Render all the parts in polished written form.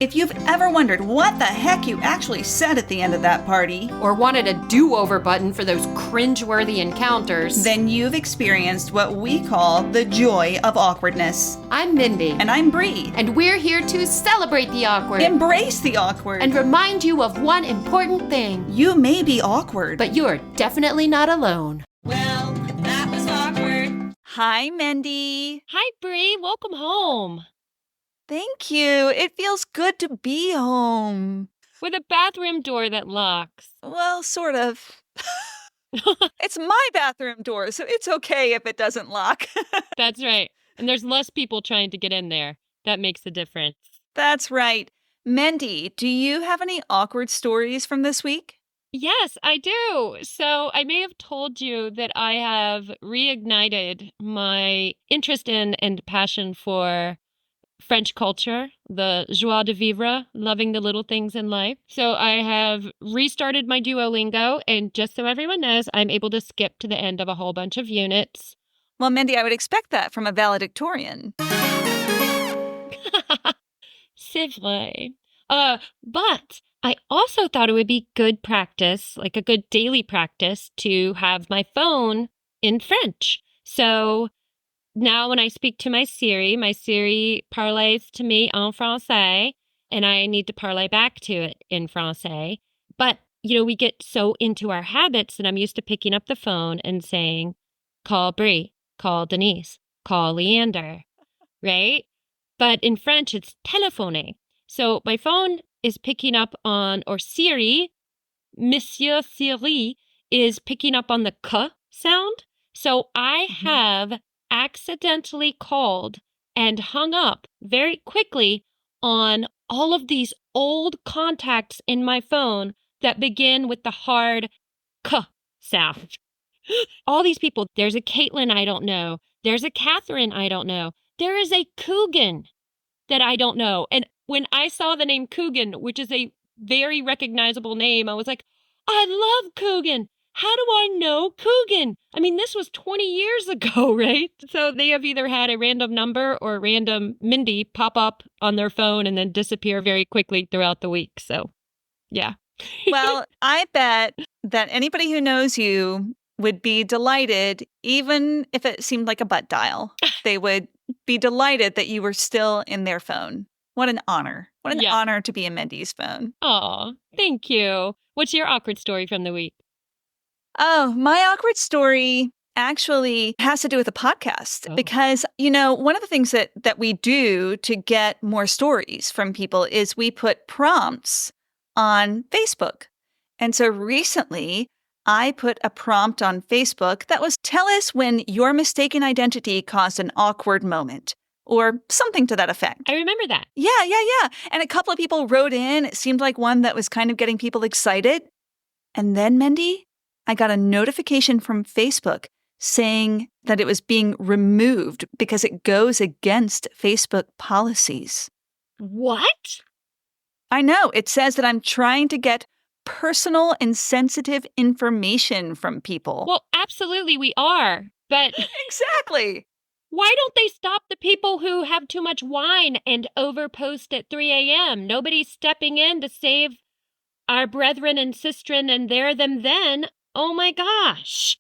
If you've ever wondered what the heck you actually said at the end of that party, or wanted a do-over button for those cringeworthy encounters, then you've experienced what we call the joy of awkwardness. I'm Mendy. And I'm Bree. And we're here to celebrate the awkward. Embrace the awkward. And remind you of one important thing. You may be awkward, but you're definitely not alone. Well, that was awkward. Hi, Mendy. Hi, Bree. Welcome home. Thank you. It feels good to be home. With a bathroom door that locks. Well, sort of. It's my bathroom door, so it's okay if it doesn't lock. That's right. And there's less people trying to get in there. That makes a difference. That's right. Mendy, do you have any awkward stories from this week? Yes, I do. So I may have told you that I have reignited my interest in and passion for French culture, the joie de vivre, loving the little things in life. So I have restarted my Duolingo, and just so everyone knows, I'm able to skip to the end of a whole bunch of units. Well, Mendy, I would expect that from a valedictorian. C'est vrai. But I also thought it would be good practice, like a good daily practice, to have my phone in French. So now when I speak to my Siri parlays to me en français, and I need to parlay back to it in français. But, we get so into our habits that I'm used to picking up the phone and saying, call Bree, call Denise, call Leander, right? But in French, it's téléphoner. So my phone is picking up on, or Siri, Monsieur Siri, is picking up on the k sound. So I have accidentally called and hung up very quickly on all of these old contacts in my phone that begin with the hard k sound. All these people, there's a Caitlin I don't know. There's a Catherine I don't know. There is a Coogan that I don't know. And when I saw the name Coogan, which is a very recognizable name, I was like, I love Coogan. How do I know Coogan? I mean, this was 20 years ago, right? So they have either had a random number or a random Mendy pop up on their phone and then disappear very quickly throughout the week. So, yeah. Well, I bet that anybody who knows you would be delighted, even if it seemed like a butt dial. They would be delighted that you were still in their phone. What an honor. What an honor to be in Mendy's phone. Oh, thank you. What's your awkward story from the week? Oh, my awkward story actually has to do with a podcast because, one of the things that we do to get more stories from people is we put prompts on Facebook. And so recently, I put a prompt on Facebook that was, tell us when your mistaken identity caused an awkward moment. Or something to that effect. I remember that. Yeah. And a couple of people wrote in. It seemed like one that was kind of getting people excited. And then, Mendy, I got a notification from Facebook saying that it was being removed because it goes against Facebook policies. What? I know. It says that I'm trying to get personal and sensitive information from people. Well, absolutely we are. But exactly. Why don't they stop the people who have too much wine and overpost at 3 a.m.? Nobody's stepping in to save our brethren and sistren and their them then. Oh my gosh.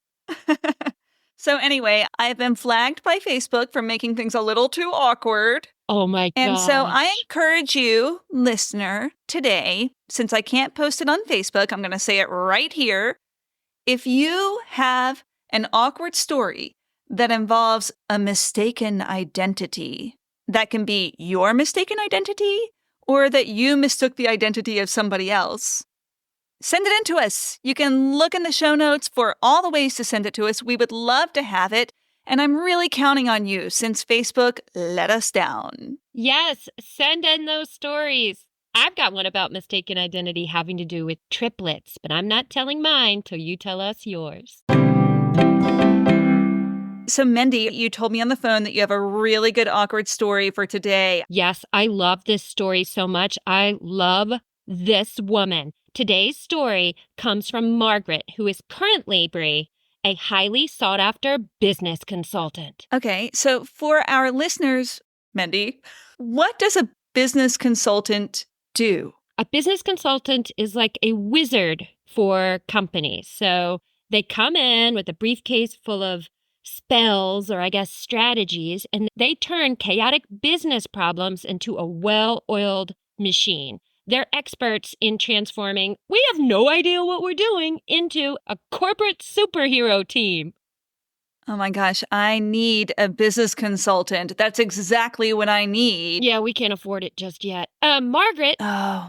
So anyway, I've been flagged by Facebook for making things a little too awkward. Oh my gosh. And so I encourage you, listener, today, since I can't post it on Facebook, I'm going to say it right here. If you have an awkward story that involves a mistaken identity, that can be your mistaken identity or that you mistook the identity of somebody else, send it in to us. You can look in the show notes for all the ways to send it to us. We would love to have it. And I'm really counting on you since Facebook let us down. Yes, send in those stories. I've got one about mistaken identity having to do with triplets, but I'm not telling mine till you tell us yours. So, Mendy, you told me on the phone that you have a really good awkward story for today. Yes, I love this story so much. I love this woman. Today's story comes from Margaret, who is currently, Bree, a highly sought-after business consultant. Okay, so for our listeners, Mendy, what does a business consultant do? A business consultant is like a wizard for companies. So they come in with a briefcase full of spells, or I guess strategies, and they turn chaotic business problems into a well-oiled machine. They're experts in transforming, we have no idea what we're doing, into a corporate superhero team. Oh my gosh, I need a business consultant. That's exactly what I need. Yeah, we can't afford it just yet. Margaret Oh,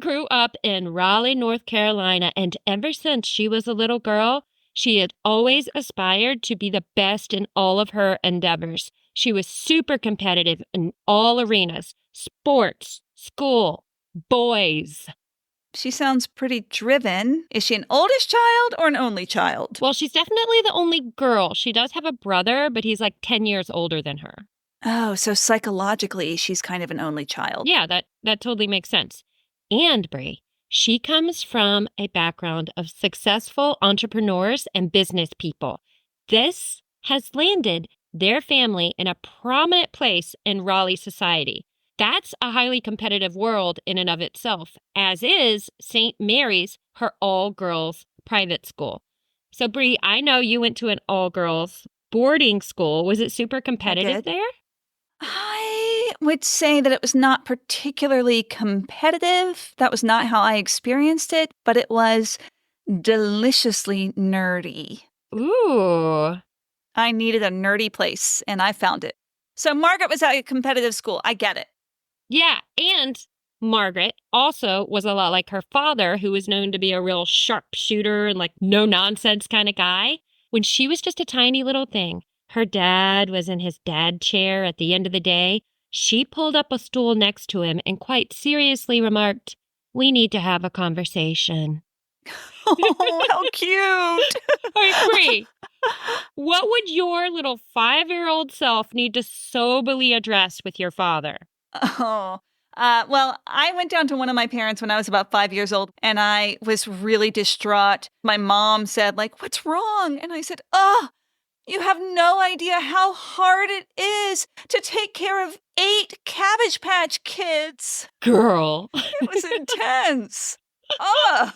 grew up in Raleigh, North Carolina, and ever since she was a little girl, she had always aspired to be the best in all of her endeavors. She was super competitive in all arenas: sports, school, boys. she sounds pretty driven. Is she an oldest child or an only child? Well, she's definitely the only girl. She does have a brother, but he's like 10 years older than her. Oh, so psychologically, she's kind of an only child. Yeah, that totally makes sense. And Bree, she comes from a background of successful entrepreneurs and business people. This has landed their family in a prominent place in Raleigh society. That's a highly competitive world in and of itself, as is St. Mary's, her all-girls private school. So Bree, I know you went to an all-girls boarding school. Was it super competitive did. there? I would say that it was not particularly competitive. That was not how I experienced it, but it was deliciously nerdy. Ooh. I needed a nerdy place, and I found it. So Margaret was at a competitive school. I get it. Yeah, and Margaret also was a lot like her father, who was known to be a real sharpshooter and like no nonsense kind of guy. When she was just a tiny little thing, her dad was in his dad chair at the end of the day. She pulled up a stool next to him and quite seriously remarked, "We need to have a conversation." Oh, how cute. All right, Bree, what would your little 5-year-old self need to soberly address with your father? Oh, well, I went down to one of my parents when I was about 5 years old, and I was really distraught. My mom said, like, "What's wrong?" And I said, "Oh, you have no idea how hard it is to take care of 8 Cabbage Patch Kids." Girl. It was intense. Ugh.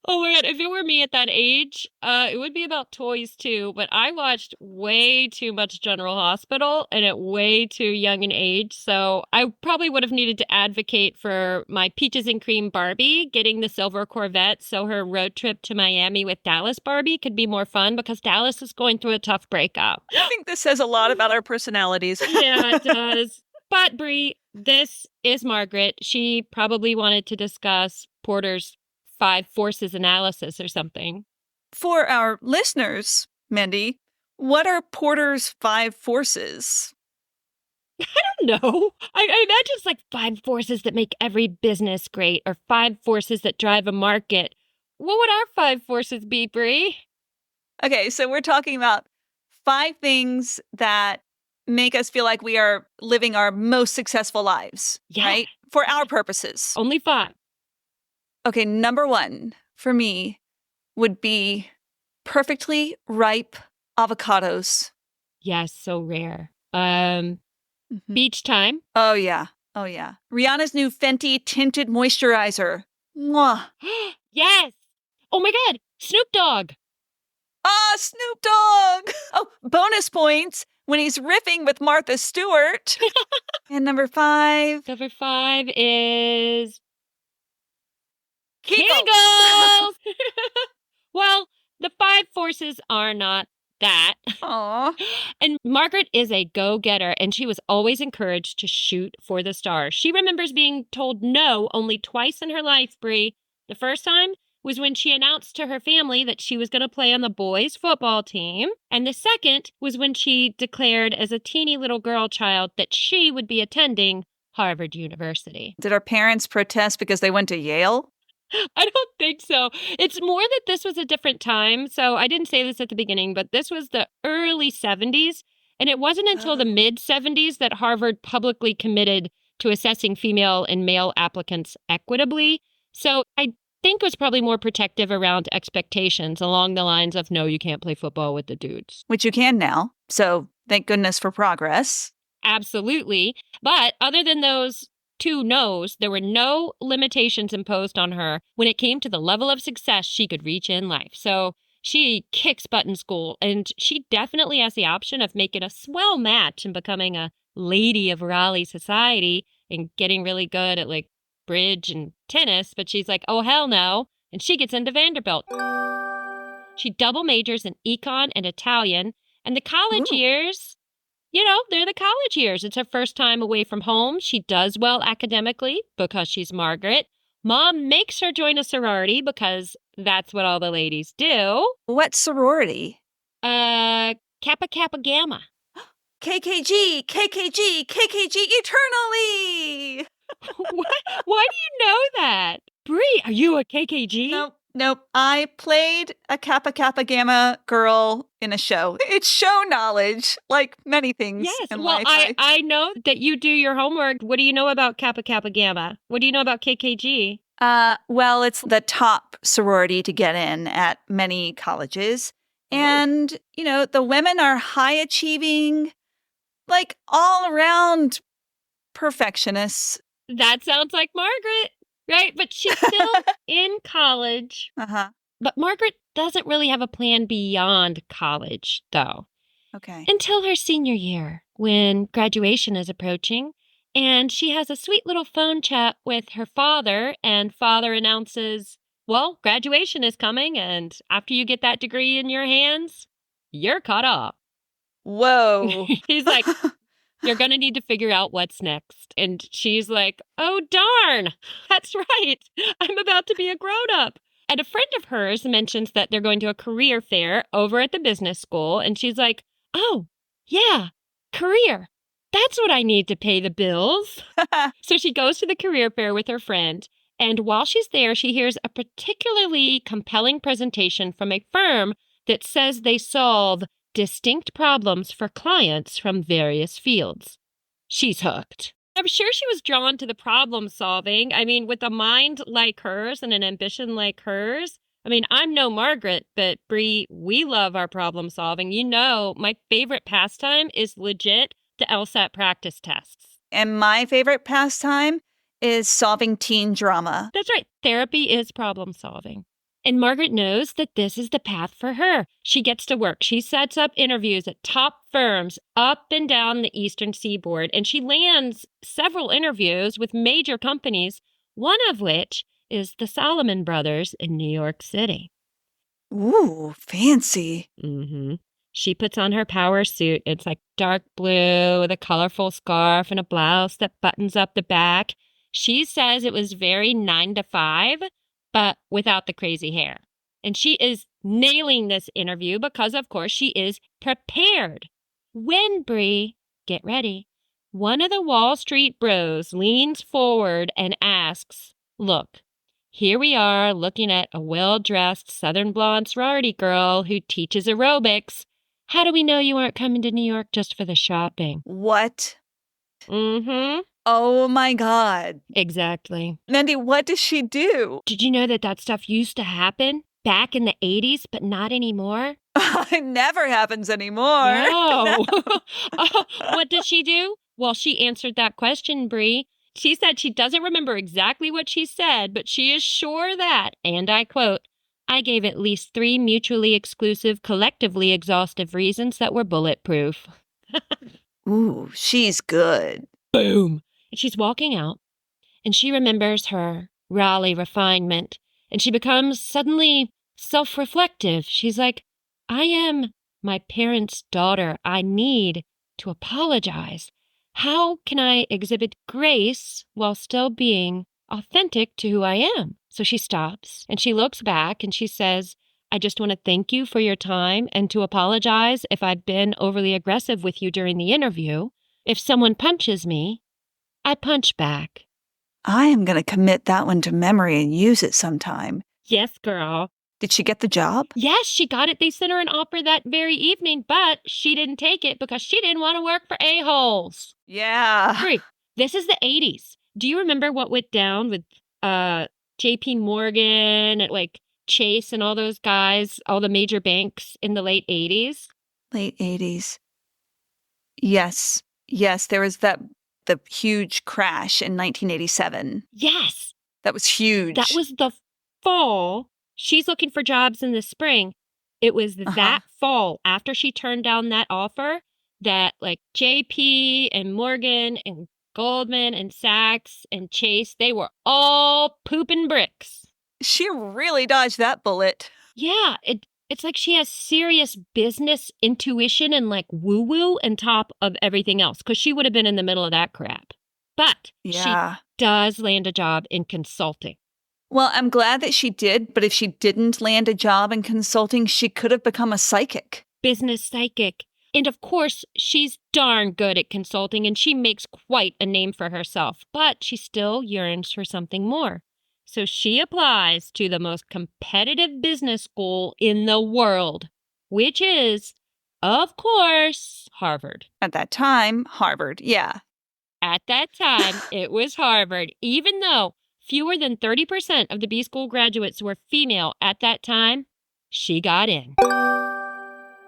Oh my God, if it were me at that age, it would be about toys too, but I watched way too much General Hospital and at way too young an age, so I probably would have needed to advocate for my Peaches and Cream Barbie getting the silver Corvette so her road trip to Miami with Dallas Barbie could be more fun because Dallas is going through a tough breakup. I think this says a lot about our personalities. Yeah, it does. But Bree, this is Margaret. She probably wanted to discuss Porter's 5 forces analysis or something. For our listeners, Mendy, what are Porter's 5 forces? No, I imagine it's like 5 forces that make every business great or 5 forces that drive a market. What would our 5 forces be, Bree? Okay, so we're talking about 5 things that make us feel like we are living our most successful lives, Yeah. right? For our purposes. Only 5. Okay, number 1 for me would be perfectly ripe avocados. Yes, so rare. Mhm. Beach time. Oh, yeah. Oh, yeah. Rihanna's new Fenty tinted moisturizer. Mwah. Yes. Oh my God, Snoop Dogg. Ah, Snoop Dogg. Oh, bonus points when he's riffing with Martha Stewart. And number 5. Number 5 is Kegels. Kegels. Well, the 5 forces are not that. Aw. And Margaret is a go-getter, and she was always encouraged to shoot for the stars. She remembers being told no only twice in her life, Bree. The first time was when she announced to her family that she was going to play on the boys' football team. And the second was when she declared as a teeny little girl child that she would be attending Harvard University. Did our parents protest because they went to Yale? I don't think so. It's more that this was a different time. So I didn't say this at the beginning, but this was the early 70s. And it wasn't until the mid 70s that Harvard publicly committed to assessing female and male applicants equitably. So I think it was probably more protective around expectations along the lines of, no, you can't play football with the dudes. Which you can now. So thank goodness for progress. Absolutely. But other than those too knows there were no limitations imposed on her when it came to the level of success she could reach in life. So she kicks butt in school, and she definitely has the option of making a swell match and becoming a lady of Raleigh society and getting really good at like bridge and tennis. But she's like, oh, hell no. And she gets into Vanderbilt. She double majors in econ and Italian. And the college Ooh. years, they're the college years. It's her first time away from home. She does well academically because she's Margaret. Mom makes her join a sorority because that's what all the ladies do. What sorority? Kappa Kappa Gamma. KKG, KKG, KKG eternally! Why do you know that? Bree, are you a KKG? Nope. I played a Kappa Kappa Gamma girl in a show. It's show knowledge, like many things in life. I know that you do your homework. What do you know about Kappa Kappa Gamma? What do you know about KKG? Well, it's the top sorority to get in at many colleges. And, the women are high achieving, like all around perfectionists. That sounds like Margaret, right? But she's still in college. Uh-huh. But Margaret doesn't really have a plan beyond college, though. Okay. Until her senior year, when graduation is approaching, and she has a sweet little phone chat with her father, and father announces, well, graduation is coming, and after you get that degree in your hands, you're caught up. Whoa. He's like, you're going to need to figure out what's next. And she's like, oh, darn, that's right. I'm about to be a grown-up. And a friend of hers mentions that they're going to a career fair over at the business school. And she's like, oh, yeah, career. That's what I need to pay the bills. So she goes to the career fair with her friend. And while she's there, she hears a particularly compelling presentation from a firm that says they solve distinct problems for clients from various fields. She's hooked. I'm sure she was drawn to the problem solving. I mean, with a mind like hers and an ambition like hers. I mean, I'm no Margaret, but Bree, we love our problem solving. My favorite pastime is legit the LSAT practice tests. And my favorite pastime is solving teen drama. That's right. Therapy is problem solving. And Margaret knows that this is the path for her. She gets to work. She sets up interviews at top firms up and down the Eastern Seaboard, and she lands several interviews with major companies, one of which is the Solomon Brothers in New York City. Ooh, fancy. Mm-hmm. She puts on her power suit. It's like dark blue with a colorful scarf and a blouse that buttons up the back. She says it was very 9 to 5. But without the crazy hair. And she is nailing this interview because, of course, she is prepared. When, Bree, get ready, one of the Wall Street bros leans forward and asks, look, here we are looking at a well-dressed Southern blonde sorority girl who teaches aerobics. How do we know you aren't coming to New York just for the shopping? What? Mm-hmm. Oh, my God. Exactly. Mendy, what does she do? Did you know that stuff used to happen back in the 80s, but not anymore? It never happens anymore. No. What did she do? Well, she answered that question, Bree. She said she doesn't remember exactly what she said, but she is sure that, and I quote, I gave at least 3 mutually exclusive, collectively exhaustive reasons that were bulletproof. Ooh, she's good. Boom. And she's walking out, and she remembers her Raleigh refinement, and she becomes suddenly self-reflective. She's like, I am my parents' daughter. I need to apologize. How can I exhibit grace while still being authentic to who I am? So she stops, and she looks back, and she says, I just want to thank you for your time and to apologize if I've been overly aggressive with you during the interview. If someone punches me, I punch back. I am going to commit that one to memory and use it sometime. Yes, girl. Did she get the job? Yes, she got it. They sent her an offer that very evening, but she didn't take it because she didn't want to work for a-holes. Yeah. Great. This is the 80s. Do you remember what went down with J.P. Morgan and like Chase and all those guys, all the major banks in the late 80s? Late 80s. Yes, there was that the huge crash in 1987. Yes. That was huge. That was the fall. She's looking for jobs in the spring. It was that fall, after she turned down that offer, that like JP and Morgan and Goldman and Sachs and Chase, they were all pooping bricks. She really dodged that bullet. Yeah, it's like she has serious business intuition and like woo-woo on top of everything else, because she would have been in the middle of that crap. But she does land a job in consulting. Well, I'm glad that she did, but if she didn't land a job in consulting, she could have become a psychic. Business psychic. And of course, she's darn good at consulting and she makes quite a name for herself, but she still yearns for something more. So she applies to the most competitive business school in the world, which is, of course, Harvard. At that time, Harvard, yeah. At that time, it was Harvard, even though fewer than 30% of the B school graduates were female at that time. She got in.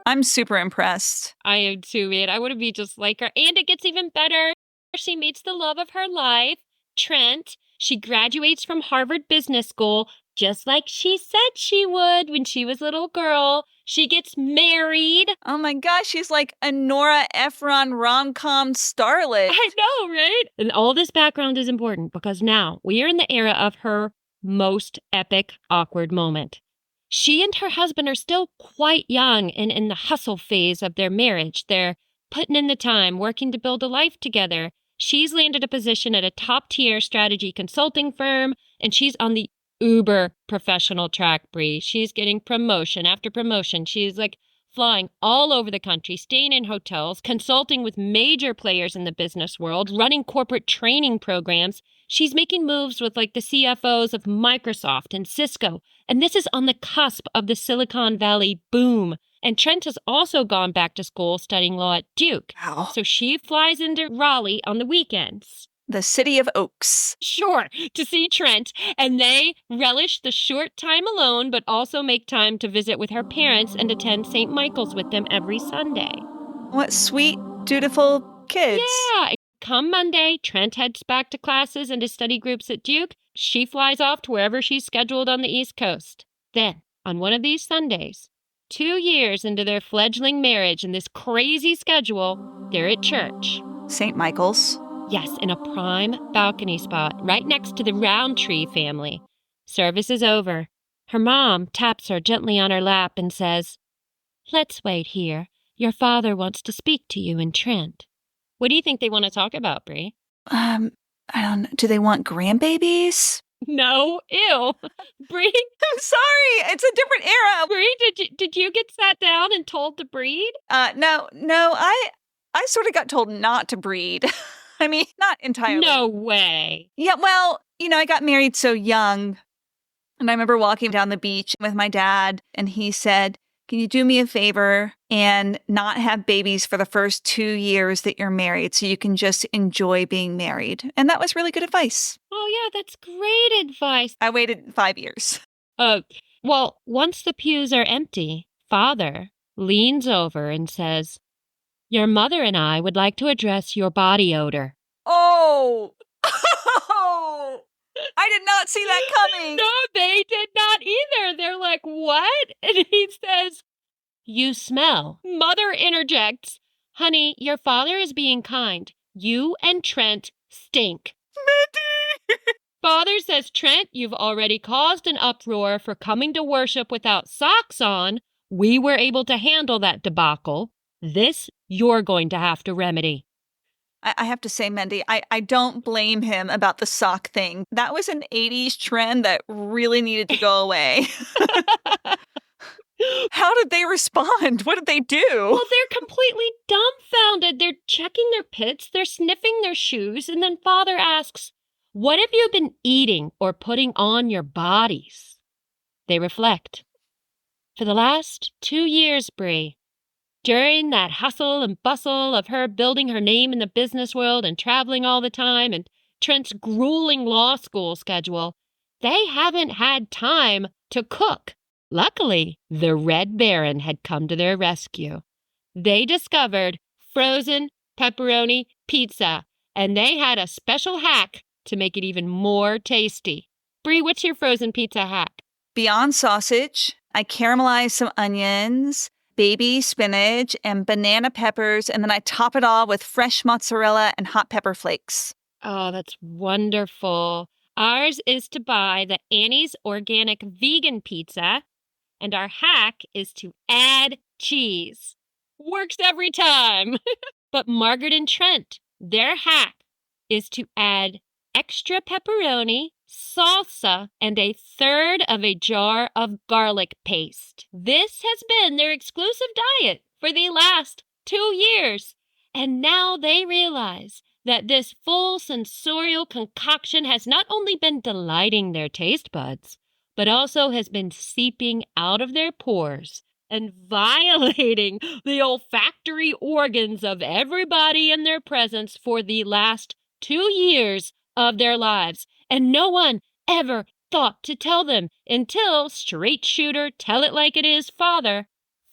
I'm super impressed. I am too, man. I want to be just like her. And it gets even better. She meets the love of her life, Trent. She graduates from Harvard Business School, just like she said she would when she was a little girl. She gets married. Oh my gosh, she's like a Nora Ephron rom-com starlet. I know, right? And all this background is important because now we are in the era of her most epic, awkward moment. She and her husband are still quite young and in the hustle phase of their marriage. They're putting in the time, working to build a life together. She's landed a position at a top-tier strategy consulting firm, and she's on the uber professional track, Bree. She's getting promotion after promotion. She's like flying all over the country, staying in hotels, consulting with major players in the business world, running corporate training programs. She's making moves with like the CFOs of Microsoft and Cisco. And this is on the cusp of the Silicon Valley boom. And Trent has also gone back to school studying law at Duke. Wow. So she flies into Raleigh on the weekends. The city of oaks. Sure, to see Trent. And they relish the short time alone, but also make time to visit with her parents and attend St. Michael's with them every Sunday. What sweet, dutiful kids. Yeah. Come Monday, Trent heads back to classes and to study groups at Duke. She flies off to wherever she's scheduled on the East Coast. Then, on one of these Sundays, 2 years into their fledgling marriage and this crazy schedule, they're at church. St. Michael's. Yes, in a prime balcony spot right next to the Roundtree family. Service is over. Her mom taps her gently on her lap and says, "Let's wait here. Your father wants to speak to you and Trent." What do you think they want to talk about, Bree? I don't know. Do they want grandbabies? No, ew. Bree? I'm sorry. It's a different era. Bree, did you get sat down and told to breed? No, I sort of got told not to breed. I mean, not entirely. No way. Yeah, well, I got married so young. And I remember walking down the beach with my dad, and he said, "Can you do me a favor and not have babies for the first 2 years that you're married so you can just enjoy being married?" And that was really good advice. Oh, yeah, that's great advice. I waited 5 years. Well, once the pews are empty, Father leans over and says, "Your mother and I would like to address your body odor." Oh! Oh! I did not see that coming. No, they did not either. They're like, "What?" And he says, "You smell." Mother interjects, "Honey, your father is being kind. You and Trent stink." Mendy! Father says, "Trent, you've already caused an uproar for coming to worship without socks on. We were able to handle that debacle. This you're going to have to remedy." I have to say, Mendy, I don't blame him about the sock thing. That was an 80s trend that really needed to go away. How did they respond? What did they do? Well, they're completely dumbfounded. They're checking their pits, they're sniffing their shoes, and then Father asks, "What have you been eating or putting on your bodies?" They reflect. For the last 2 years, Bree, during that hustle and bustle of her building her name in the business world and traveling all the time and Trent's grueling law school schedule, they haven't had time to cook. Luckily, the Red Baron had come to their rescue. They discovered frozen pepperoni pizza, And they had a special hack to make it even more tasty. Bree, what's your frozen pizza hack? Beyond sausage, I caramelize some onions, baby spinach, and banana peppers, and then I top it all with fresh mozzarella and hot pepper flakes. Oh, that's wonderful. Ours is to buy the Annie's Organic Vegan Pizza, and our hack is to add cheese. Works every time. But Margaret and Trent, their hack is to add extra pepperoni, salsa, and a third of a jar of garlic paste. This has been their exclusive diet for the last 2 years. And now they realize that this full sensorial concoction has not only been delighting their taste buds, but also has been seeping out of their pores and violating the olfactory organs of everybody in their presence for the last 2 years of their lives. And no one ever thought to tell them until straight shooter, tell it like it is father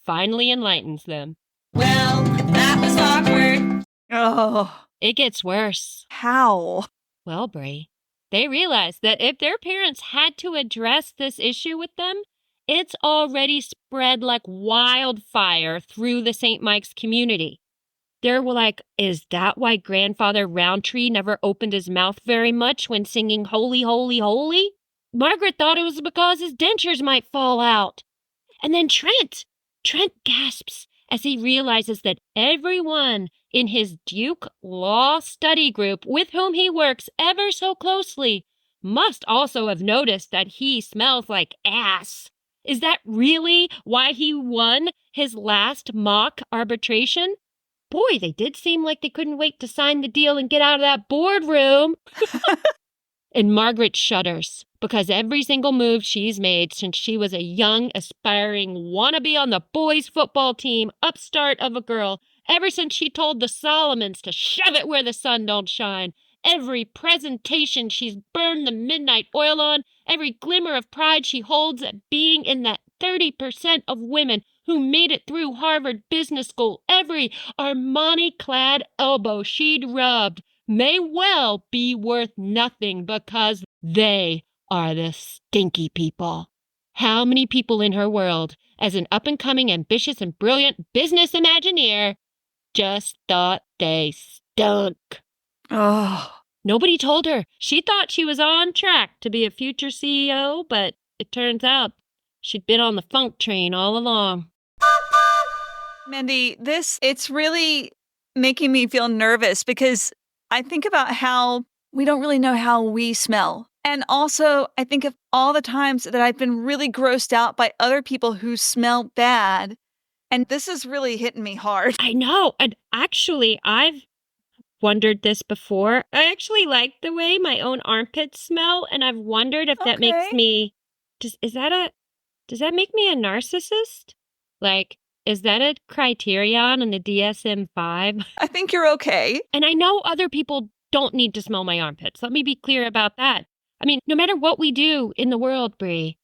finally enlightens them. Well, that was awkward. Oh, It gets worse. how? Well, Bree, they realized that if their parents had to address this issue with them, it's already spread like wildfire through the St. Mike's community. They were like, is that why Grandfather Roundtree never opened his mouth very much when singing Holy, Holy, Holy? Margaret thought it was because his dentures might fall out. And then Trent gasps as he realizes that everyone in his Duke Law Study Group, with whom he works ever so closely, must also have noticed that he smells like ass. Is that really why he won his last mock arbitration? Boy, they did seem like they couldn't wait to sign the deal and get out of that boardroom. And Margaret shudders because every single move she's made since she was a young, aspiring wannabe on the boys' football team, upstart of a girl, ever since she told the Solomons to shove it where the sun don't shine, every presentation she's burned the midnight oil on, every glimmer of pride she holds at being in that 30% of women who made it through Harvard Business School, every Armani-clad elbow she'd rubbed may well be worth nothing because they are the stinky people. How many people in her world, as an up-and-coming, ambitious, and brilliant business Imagineer, just thought they stunk? Oh, Nobody told her. She thought she was on track to be a future CEO, but it turns out she'd been on the funk train all along. Mendy, it's really making me feel nervous because I think about how we don't really know how we smell. And also, I think of all the times that I've been really grossed out by other people who smell bad. And this is really hitting me hard. I know. And actually, I've wondered this before. I actually like the way my own armpits smell, and I've wondered if that makes Okay. me does that make me a narcissist? Like, is that a criterion in the DSM-5? I think you're okay. And I know other people don't need to smell my armpits. Let me be clear about that. I mean, no matter what we do in the world, Bree,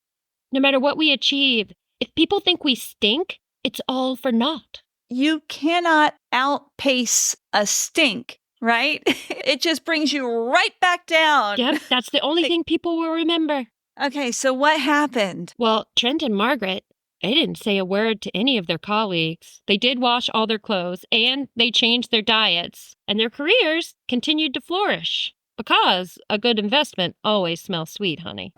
no matter what we achieve, if people think we stink, it's all for naught. You cannot outpace a stink, right? It just brings you right back down. Yep, that's the only thing people will remember. Okay, so what happened? Well, Trent and Margaret, they didn't say a word to any of their colleagues. They did wash all their clothes, and they changed their diets, and their careers continued to flourish. Because a good investment always smells sweet, honey.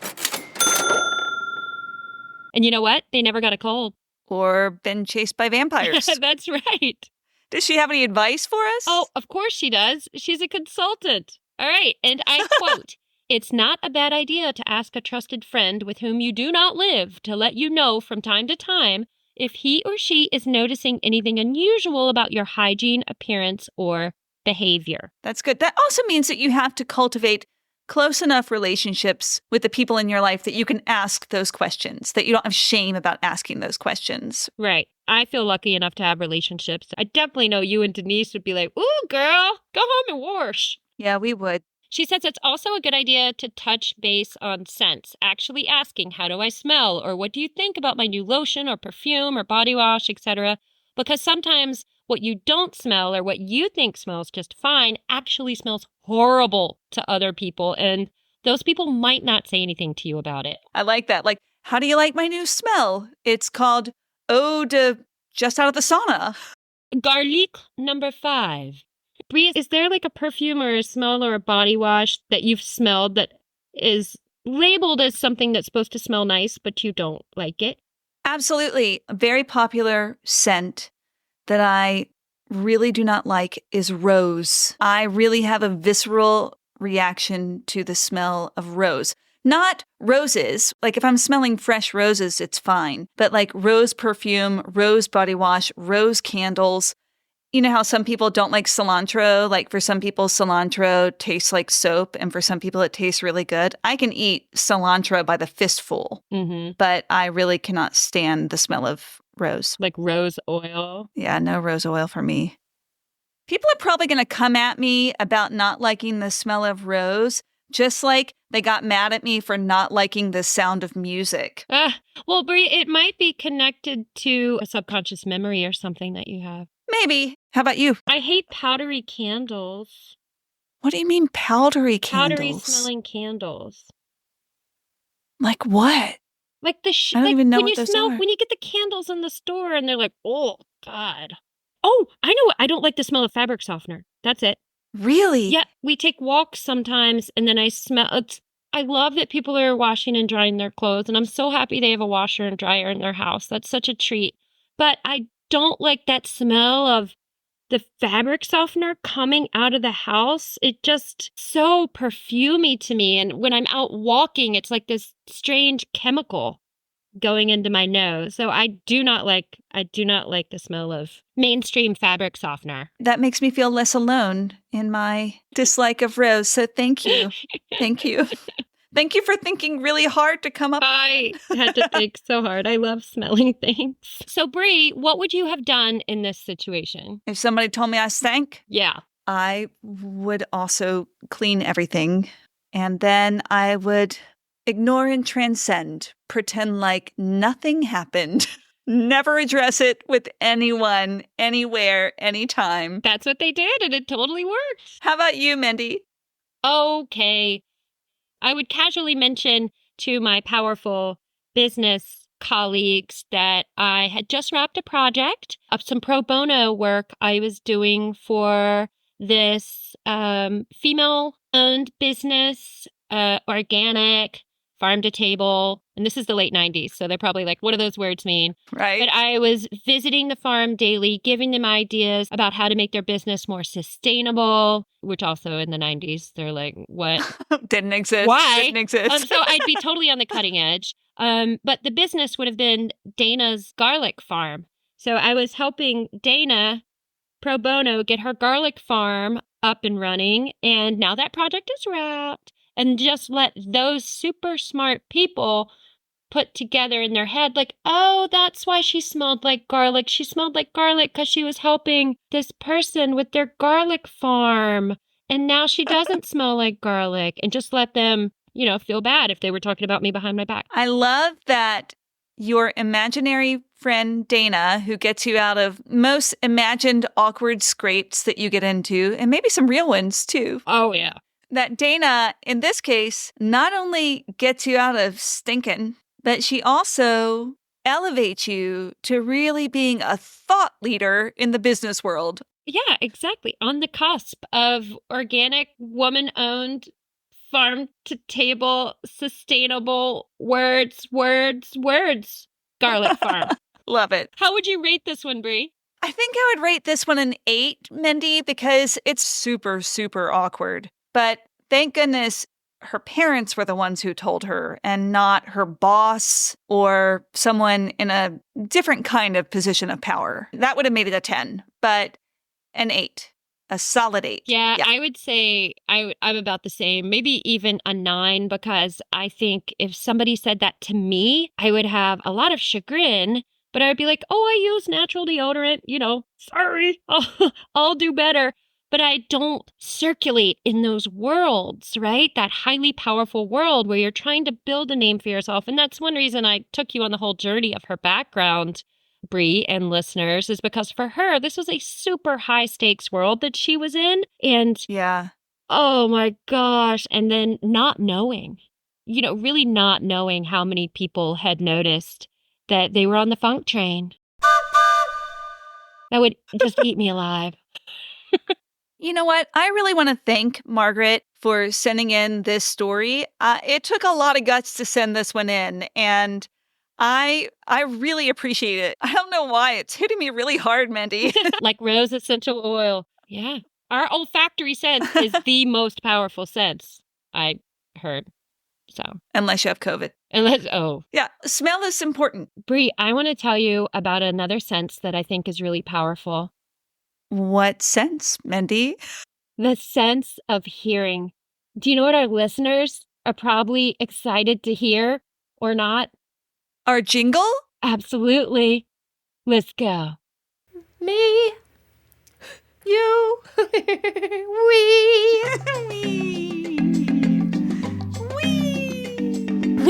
And you know what? They never got a cold. Or been chased by vampires. That's right. Does she have any advice for us? Oh, of course she does. She's a consultant. All right, and I quote, "It's not a bad idea to ask a trusted friend with whom you do not live to let you know from time to time if he or she is noticing anything unusual about your hygiene, appearance, or behavior." That's good. That also means that you have to cultivate close enough relationships with the people in your life that you can ask those questions, that you don't have shame about asking those questions. Right. I feel lucky enough to have relationships. I definitely know you and Denise would be like, "Ooh, girl, go home and wash." Yeah, we would. She says it's also a good idea to touch base on scents, actually asking, "How do I smell?" or "What do you think about my new lotion or perfume or body wash," etc. Because sometimes what you don't smell or what you think smells just fine actually smells horrible to other people. And those people might not say anything to you about it. I like that. Like, how do you like my new smell? It's called Eau de Just Out of the Sauna. Garlic number 5. Bree, is there like a perfume or a smell or a body wash that you've smelled that is labeled as something that's supposed to smell nice, but you don't like it? Absolutely. A very popular scent that I really do not like is rose. I really have a visceral reaction to the smell of rose. Not roses. Like if I'm smelling fresh roses, it's fine. But like rose perfume, rose body wash, rose candles. You know how some people don't like cilantro? Like for some people, cilantro tastes like soap. And for some people, it tastes really good. I can eat cilantro by the fistful, but I really cannot stand the smell of rose. Like rose oil? Yeah, no rose oil for me. People are probably going to come at me about not liking the smell of rose, just like they got mad at me for not liking the sound of music. Well, Bree, it might be connected to a subconscious memory or something that you have. Maybe. How about you? I hate powdery candles. What do you mean powdery candles? Powdery smelling candles. Like what? Like the I don't even know when what you those smell are. when you get the candles in the store and they're like, oh God. Oh, I know what. I don't like the smell of fabric softener. That's it. Really? Yeah, we take walks sometimes and then I smell I love that people are washing and drying their clothes, and I'm so happy they have a washer and dryer in their house. That's such a treat. But I don't like that smell of the fabric softener coming out of the house. It just so perfumey to me. And when I'm out walking, it's like this strange chemical going into my nose. So I do not like the smell of mainstream fabric softener. That makes me feel less alone in my dislike of rose. So thank you. Thank you. Thank you for thinking really hard to come up. I had to think so hard. I love smelling things. So Bree, what would you have done in this situation? If somebody told me I stank, Yeah. I would also clean everything. And then I would ignore and transcend, pretend like nothing happened. Never address it with anyone, anywhere, anytime. That's what they did, and it totally worked. How about you, Mendy? Okay. I would casually mention to my powerful business colleagues that I had just wrapped a project of some pro bono work I was doing for this female-owned business, organic, farm to table. And this is the late 90s, so they're probably like, what do those words mean? Right. But I was visiting the farm daily, giving them ideas about how to make their business more sustainable, which also in the 90s, they're like, what? Didn't exist. Why? Didn't exist. So I'd be totally on the cutting edge. But the business would have been Dana's garlic farm. So I was helping Dana pro bono get her garlic farm up and running. And now that project is wrapped. And just let those super smart people put together in their head, like, oh, that's why she smelled like garlic. She smelled like garlic because she was helping this person with their garlic farm. And now she doesn't smell like garlic. And just let them, feel bad if they were talking about me behind my back. I love that your imaginary friend Dana, who gets you out of most imagined awkward scrapes that you get into, and maybe some real ones too. Oh, yeah. That Dana, in this case, not only gets you out of stinking, but she also elevates you to really being a thought leader in the business world. Yeah, exactly. On the cusp of organic, woman-owned, farm-to-table, sustainable words, garlic farm. Love it. How would you rate this one, Bree? I think I would rate this one an 8, Mendy, because it's super, super awkward. But thank goodness her parents were the ones who told her and not her boss or someone in a different kind of position of power. That would have made it a 10, but an 8, a solid 8. Yeah. I would say I'm about the same, maybe even a 9, because I think if somebody said that to me, I would have a lot of chagrin, but I would be like, oh, I use natural deodorant, sorry, I'll do better. But I don't circulate in those worlds, right? That highly powerful world where you're trying to build a name for yourself. And that's one reason I took you on the whole journey of her background. Bree and listeners, is because for her, this was a super high stakes world that she was in. And Yeah. oh my gosh. And then not knowing, really not knowing how many people had noticed that they were on the funk train. That would just eat me alive. You know what? I really want to thank Margaret for sending in this story. It took a lot of guts to send this one in, and I really appreciate it. I don't know why. It's hitting me really hard, Mendy. Like rose essential oil. Yeah. Our olfactory sense is the most powerful sense, I heard. So, Unless you have COVID. oh. Yeah, smell is important. Bree, I want to tell you about another sense that I think is really powerful. What sense, Mendy? The sense of hearing. Do you know what our listeners are probably excited to hear or not? Our jingle? Absolutely. Let's go. Me. You. We.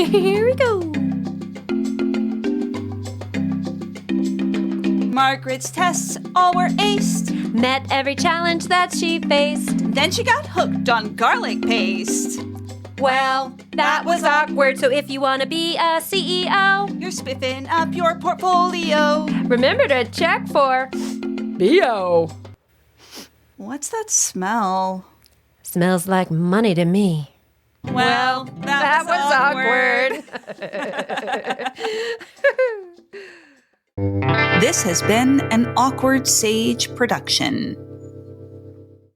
Here we go. Margaret's tests all were aced. Met every challenge that she faced. Then she got hooked on garlic paste. Well, that was awkward, so if you want to be a CEO, You're spiffing up your portfolio. remember to check for BO. What's that smell? Smells like money to me. Well, that was awkward. This has been an Awkward Sage production.